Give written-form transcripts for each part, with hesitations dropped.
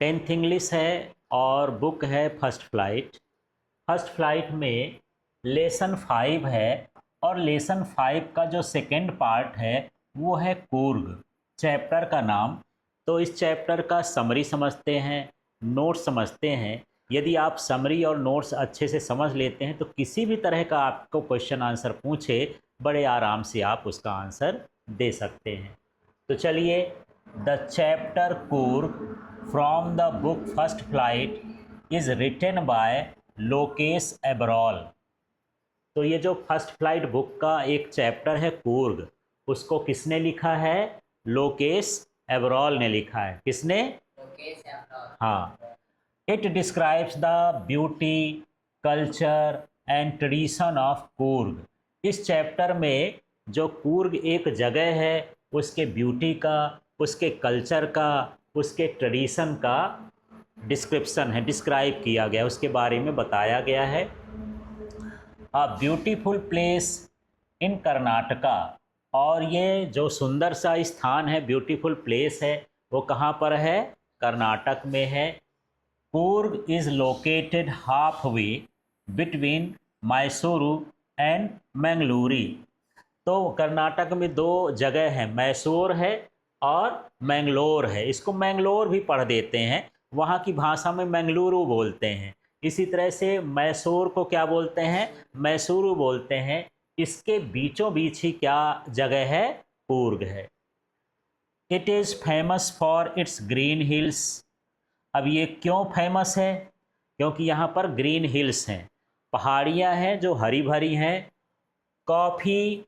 10th English है और book है फर्स्ट फ्लाइट। फर्स्ट फ्लाइट में लेसन 5 है और लेसन 5 का जो सेकेंड पार्ट है वो है कूर्ग, चैप्टर का नाम। तो इस चैप्टर का समरी समझते हैं, नोट्स समझते हैं। यदि आप समरी और नोट्स अच्छे से समझ लेते हैं तो किसी भी तरह का आपको क्वेश्चन आंसर पूछे बड़े आराम से आप उसका आंसर दे सकते हैं। तो चलिए, the chapter Coorg from the book first flight is written by Lokesh Abrol. तो ये जो फर्स्ट फ्लाइट बुक का एक चैप्टर है कूर्ग, उसको किसने लिखा है? लोकेश एबरॉल ने लिखा है। किसने? लोकेश एबरॉल। हाँ। It describes the beauty, culture and tradition of Coorg. इस चैप्टर में जो कूर्ग एक जगह है उसके ब्यूटी का, उसके कल्चर का, उसके ट्रेडिशन का डिस्क्रिप्शन है, डिस्क्राइब किया गया, उसके बारे में बताया गया है। A beautiful place in Karnataka. और ये जो सुंदर सा स्थान है, ब्यूटीफुल प्लेस है, वो कहाँ पर है? कर्नाटक में है। Coorg is located halfway between Mysuru and Mangalore. तो कर्नाटक में दो जगह है, मैसूर है और मैंगलोर है। इसको मैंगलोर भी पढ़ देते हैं, वहाँ की भाषा में मैंगलुरु बोलते हैं। इसी तरह से मैसूर को क्या बोलते हैं? मैसूरू बोलते हैं। इसके बीचों बीच ही क्या जगह है? कूर्ग है। It is famous for its green hills. अब ये क्यों फेमस है? क्योंकि यहाँ पर ग्रीन हिल्स हैं, पहाड़ियाँ हैं जो हरी भरी हैं। कॉफ़ी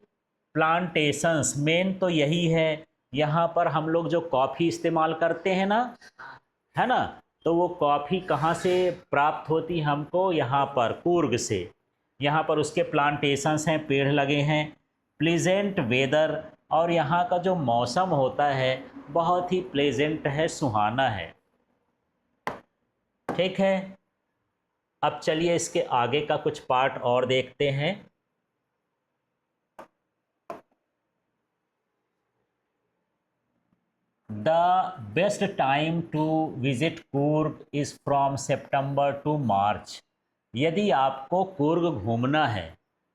प्लांटेशंस, मेन तो यही है। यहाँ पर हम लोग जो कॉफ़ी इस्तेमाल करते हैं ना, है ना, तो वो कॉफ़ी कहाँ से प्राप्त होती हमको? यहाँ पर कूर्ग से। यहाँ पर उसके प्लांटेशंस हैं, पेड़ लगे हैं। प्लीजेंट वेदर, और यहाँ का जो मौसम होता है बहुत ही प्लेजेंट है, सुहाना है। ठीक है, अब चलिए इसके आगे का कुछ पार्ट और देखते हैं। The best time to visit Coorg is from September to March. यदि आपको कूर्ग घूमना है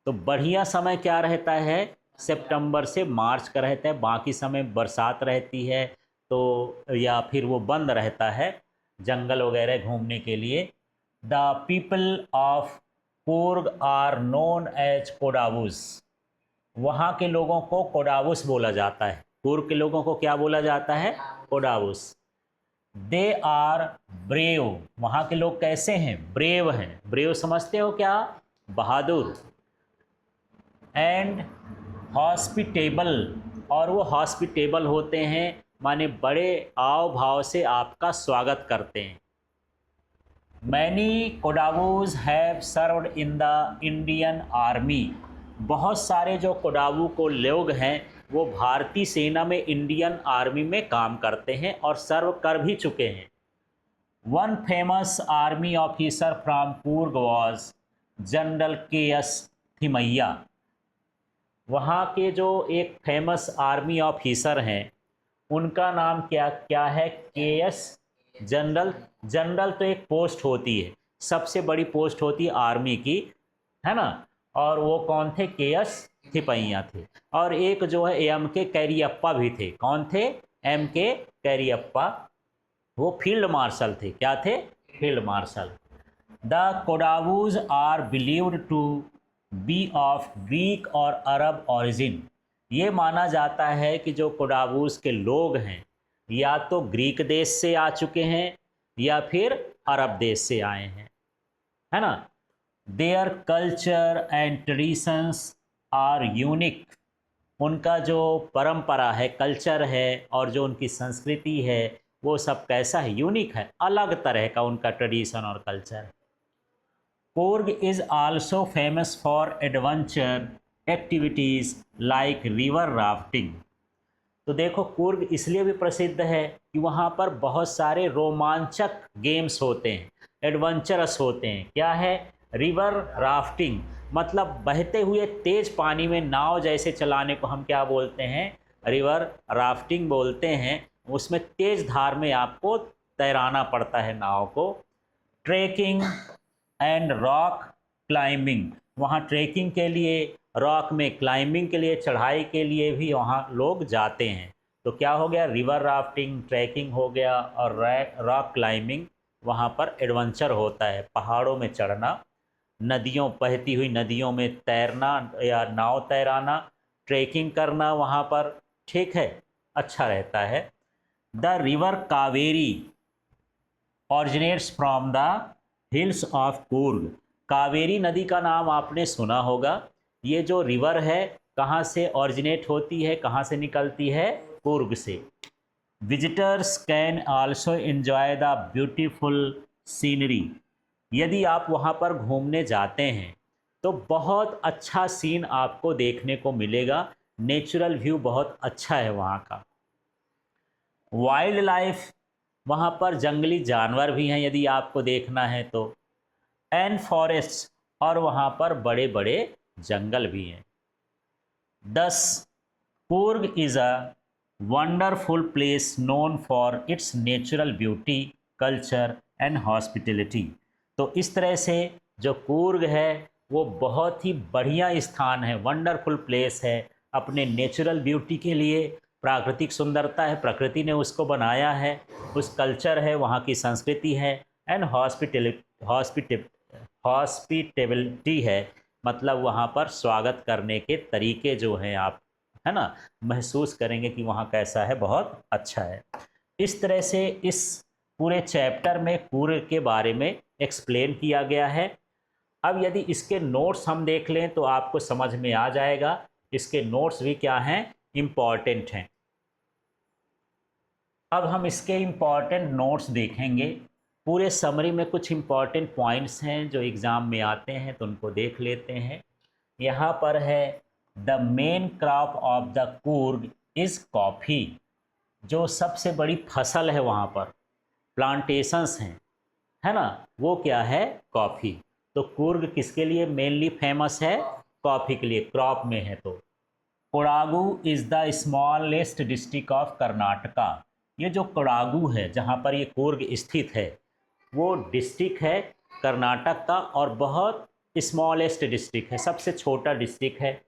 तो बढ़िया समय क्या रहता है? सितंबर से मार्च का रहता है। बाकी समय बरसात रहती है तो या फिर वो बंद रहता है जंगल वगैरह घूमने के लिए। The people of Coorg are known as Kodavas. वहाँ के लोगों को कोडावूस बोला जाता है। कूर्ग के लोगों को क्या बोला जाता है? कोडावूस। They are brave. वहाँ के लोग कैसे हैं? ब्रेव हैं। ब्रेव समझते हो क्या? बहादुर। एंड हॉस्पिटेबल, और वो हॉस्पिटेबल होते हैं, माने बड़े आव भाव से आपका स्वागत करते हैं। Many Kodavas have served in the Indian army. बहुत सारे जो कोडावू को लोग हैं वो भारतीय सेना में, इंडियन आर्मी में काम करते हैं और सर्व कर भी चुके हैं। One famous army officer from Coorg was general KS. Thimayya. वहाँ के जो एक फेमस आर्मी ऑफिसर हैं उनका नाम क्या क्या है? के.एस. जनरल। जनरल तो एक पोस्ट होती है, सबसे बड़ी पोस्ट होती है आर्मी की, है ना। और वो कौन थे? के.एस. थिमैया थे। और एक जो है एम.के. कैरियप्पा भी थे। कौन थे? एम.के. कैरियप्पा। वो फील्ड मार्शल थे। क्या थे? Field marshal. The Kodavas are believed to be of Greek और अरब ऑरिजिन। ये माना जाता है कि जो कोडावूज के लोग हैं या तो ग्रीक देश से आ चुके हैं या फिर अरब देश से आए हैं, है ना। Their culture and traditions are unique. उनका जो परंपरा है, कल्चर है और जो उनकी संस्कृति है वो सब कैसा है? यूनिक है, अलग तरह का उनका ट्रेडिशन और culture. Coorg is also famous for adventure activities like river rafting. तो देखो, कूर्ग इसलिए भी प्रसिद्ध है कि वहाँ पर बहुत सारे रोमांचक गेम्स होते हैं, एडवेंचरस होते हैं। क्या है? रिवर राफ्टिंग, मतलब बहते हुए तेज पानी में नाव जैसे चलाने को हम क्या बोलते हैं? रिवर राफ्टिंग बोलते हैं। उसमें तेज धार में आपको तैराना पड़ता है नाव को। ट्रेकिंग एंड रॉक क्लाइंबिंग, वहाँ ट्रेकिंग के लिए, रॉक में क्लाइंबिंग के लिए, चढ़ाई के लिए भी वहाँ लोग जाते हैं। तो क्या हो गया, रिवर राफ्टिंग, ट्रैकिंग हो गया, और रॉक क्लाइंबिंग, वहाँ पर एडवेंचर होता है, पहाड़ों में चढ़ना, नदियों, बहती हुई नदियों में तैरना या नाव तैराना, ट्रैकिंग करना वहाँ पर, ठीक है, अच्छा रहता है। The river Kaveri originates from the hills of Coorg. Kaveri नदी का नाम आपने सुना होगा। ये जो रिवर है कहाँ से ऑरिजिनेट होती है, कहाँ से निकलती है, कूर्ग से। Visitors can also enjoy the beautiful scenery. यदि आप वहाँ पर घूमने जाते हैं तो बहुत अच्छा सीन आपको देखने को मिलेगा, नेचुरल व्यू बहुत अच्छा है वहाँ का। वाइल्ड लाइफ, वहाँ पर जंगली जानवर भी हैं यदि आपको देखना है तो। एंड फॉरेस्ट, और वहाँ पर बड़े बड़े जंगल भी हैं। 10. Coorg is a wonderful place known for its natural beauty, culture and hospitality. तो इस तरह से जो कूर्ग है वो बहुत ही बढ़िया स्थान है, वंडरफुल प्लेस है, अपने नेचुरल ब्यूटी के लिए, प्राकृतिक सुंदरता है, प्रकृति ने उसको बनाया है, उस कल्चर है, वहाँ की संस्कृति है, एंड हॉस्पिटेबिलिटी है, मतलब वहाँ पर स्वागत करने के तरीके जो हैं आप, है ना, महसूस करेंगे कि वहाँ कैसा है, बहुत अच्छा है। इस तरह से इस पूरे चैप्टर में कूर्ग के बारे में एक्सप्लेन किया गया है। अब यदि इसके नोट्स हम देख लें तो आपको समझ में आ जाएगा। इसके नोट्स भी क्या हैं, इम्पॉर्टेंट हैं। अब हम इसके इम्पॉर्टेंट नोट्स देखेंगे। पूरे समरी में कुछ इम्पॉर्टेंट पॉइंट्स हैं जो एग्ज़ाम में आते हैं, तो उनको देख लेते हैं। यहाँ पर है, the main crop of the Coorg is coffee. जो सबसे बड़ी फसल है वहाँ पर, प्लांटेशंस हैं, है ना, वो क्या है, कॉफ़ी। तो कूर्ग किसके लिए मेनली फेमस है, कॉफ़ी के लिए, क्रॉप में है। तो Kodagu is the smallest district of Karnataka. ये जो कोडागु है जहाँ पर ये कूर्ग स्थित है, वो डिस्ट्रिक्ट है कर्नाटक का, और बहुत स्मॉलेस्ट डिस्ट्रिक्ट है, सबसे छोटा डिस्ट्रिक्ट है।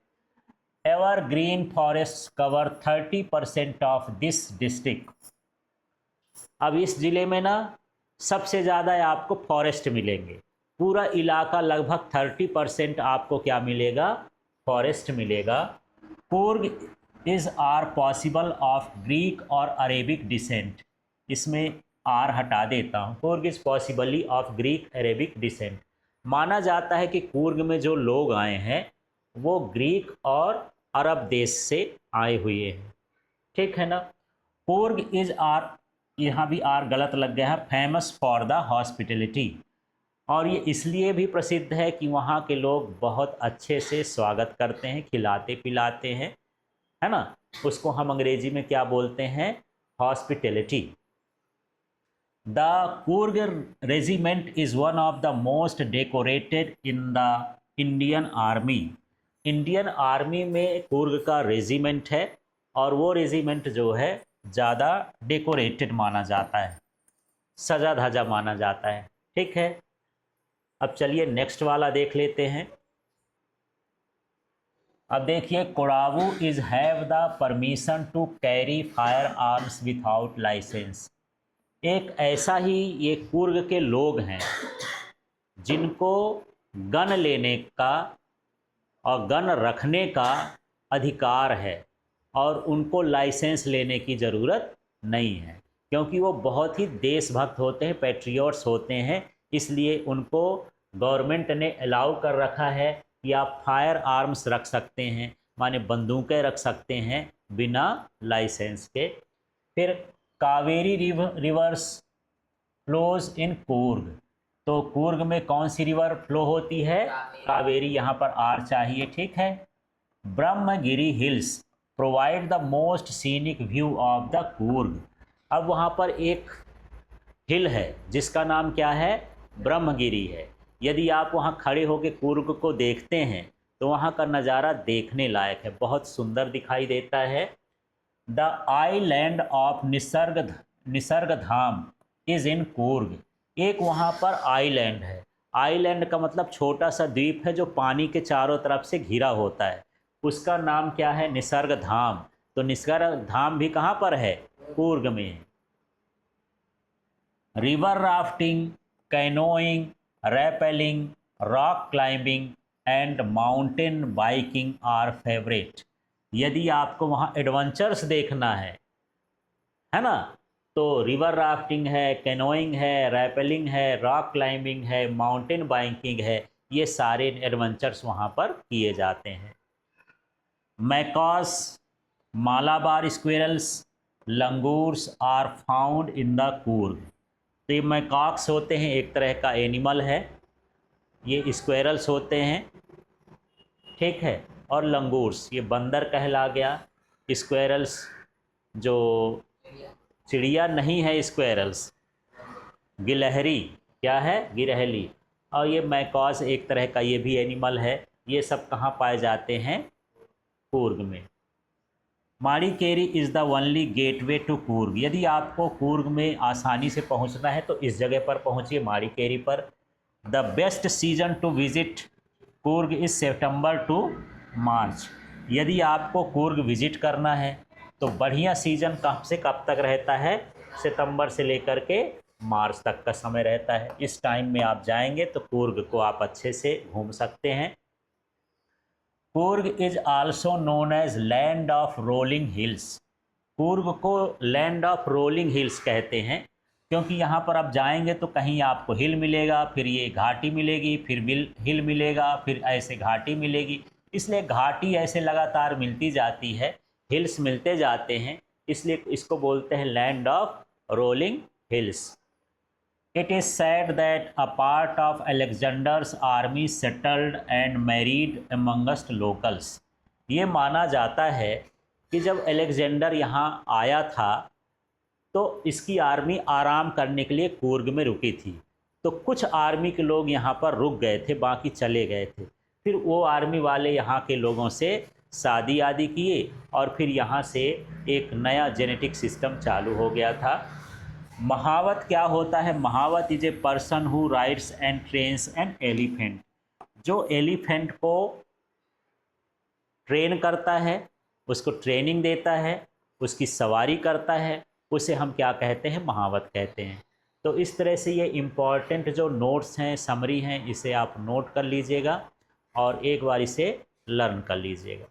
Evergreen forest cover 30% of this district. अब इस ज़िले में ना सबसे ज़्यादा आपको फॉरेस्ट मिलेंगे, पूरा इलाका लगभग 30% आपको क्या मिलेगा, फॉरेस्ट मिलेगा। Coorg is are possible of Greek और अरेबिक डिसेंट। इसमें आर हटा देता हूँ। Coorg is possibly of Greek Arabic descent. माना जाता है कि कूर्ग में जो लोग आए हैं वो ग्रीक और अरब देश से आए हुए हैं, ठीक है ना। कूर्ग इज़ आर, यहाँ भी आर गलत लग गया है, फेमस फॉर द हॉस्पिटलिटी। और ये इसलिए भी प्रसिद्ध है कि वहाँ के लोग बहुत अच्छे से स्वागत करते हैं, खिलाते पिलाते हैं, है ना। उसको हम अंग्रेजी में क्या बोलते हैं, hospitality. The Coorg regiment is one of the most decorated in the Indian army. Indian army में कूर्ग का रेजिमेंट है, और वो रेजिमेंट जो है ज़्यादा डेकोरेटेड माना जाता है, सजा धजा माना जाता है, ठीक है। अब चलिए नेक्स्ट वाला देख लेते हैं। अब देखिए, Kodagu is have the permission to carry fire arms without licence. एक ऐसा ही ये कूर्ग के लोग हैं जिनको गन लेने का और गन रखने का अधिकार है, और उनको लाइसेंस लेने की ज़रूरत नहीं है, क्योंकि वो बहुत ही देशभक्त होते हैं, पैट्रियट्स होते हैं। इसलिए उनको गवर्नमेंट ने अलाउ कर रखा है कि आप फायर आर्म्स रख सकते हैं, माने बंदूकें रख सकते हैं बिना लाइसेंस के। फिर Kaveri reverse flows in Coorg. तो कूर्ग में कौन सी रिवर फ्लो होती है, कावेरी, यहाँ पर आर चाहिए, ठीक है। Brahmagiri hills provide the most scenic view of the Coorg. अब वहाँ पर एक हिल है जिसका नाम क्या है, ब्रह्मगिरी है। यदि आप वहाँ खड़े होकर कूर्ग को देखते हैं तो वहाँ का नज़ारा देखने लायक है, बहुत सुंदर दिखाई देता है। The island of Nisarga Dham is in Coorg. एक वहाँ पर आइलैंड है। आइलैंड का मतलब छोटा सा द्वीप है जो पानी के चारों तरफ से घिरा होता है। उसका नाम क्या है? निसर्ग धाम। तो निसर्ग धाम भी कहाँ पर है? कूर्ग में है। River rafting, canoeing, rappelling, rock climbing and mountain biking are favourite. यदि आपको वहाँ एडवेंचर्स देखना है ना, तो रिवर राफ्टिंग है, कैनोइंग है, रैपेलिंग है, रॉक क्लाइंबिंग है, माउंटेन बाइकिंग है, ये सारे एडवेंचर्स वहाँ पर किए जाते हैं। Macaques, Malabar squirrels, langurs are found in the Coorg. तो ये मैकॉक्स होते हैं, एक तरह का एनिमल है। ये स्क्वेरल्स होते हैं, ठीक है। और लंगूर्स ये बंदर कहला गया। स्क्वेरल्स जो चिड़िया नहीं है, स्क्वेरल्स गिलहरी क्या है? गिरहली। और ये मैकॉस एक तरह का ये भी एनिमल है। ये सब कहाँ पाए जाते हैं? कूर्ग में। Madikeri is the only gateway to Coorg. यदि आपको कूर्ग में आसानी से पहुंचना है तो इस जगह पर पहुंचिए, माड़ीकेरी पर। The best season to visit Coorg is September to March. यदि आपको कूर्ग विजिट करना है तो बढ़िया सीज़न कब से कब तक रहता है? सितंबर से लेकर के मार्च तक का समय रहता है। इस टाइम में आप जाएंगे तो कूर्ग को आप अच्छे से घूम सकते हैं। Coorg is also known as land of rolling hills. Coorg को लैंड ऑफ रोलिंग हिल्स कहते हैं क्योंकि यहाँ पर आप जाएंगे तो कहीं आपको हिल मिलेगा, फिर ये घाटी मिलेगी, फिर हिल मिलेगा, फिर ऐसे घाटी मिलेगी। इसलिए घाटी ऐसे लगातार मिलती जाती है, हिल्स मिलते जाते हैं, इसलिए इसको बोलते हैं land of rolling hills. It is said that a part of Alexander's army settled and married amongst locals. ये माना जाता है कि जब अलेक्जेंडर यहाँ आया था तो इसकी आर्मी आराम करने के लिए कूर्ग में रुकी थी। तो कुछ आर्मी के लोग यहाँ पर रुक गए थे, बाकी चले गए थे। फिर वो आर्मी वाले यहाँ के लोगों से शादी आदि किए और फिर यहाँ से एक नया जेनेटिक सिस्टम चालू हो गया था। महावत क्या होता है? Mahout is a person who rides and trains an elephant. जो एलिफेंट को ट्रेन करता है, उसको ट्रेनिंग देता है, उसकी सवारी करता है, उसे हम क्या कहते हैं? महावत कहते हैं। तो इस तरह से ये इम्पॉर्टेंट जो नोट्स हैं, समरी हैं, इसे आप नोट कर लीजिएगा और एक बार इसे लर्न कर लीजिएगा।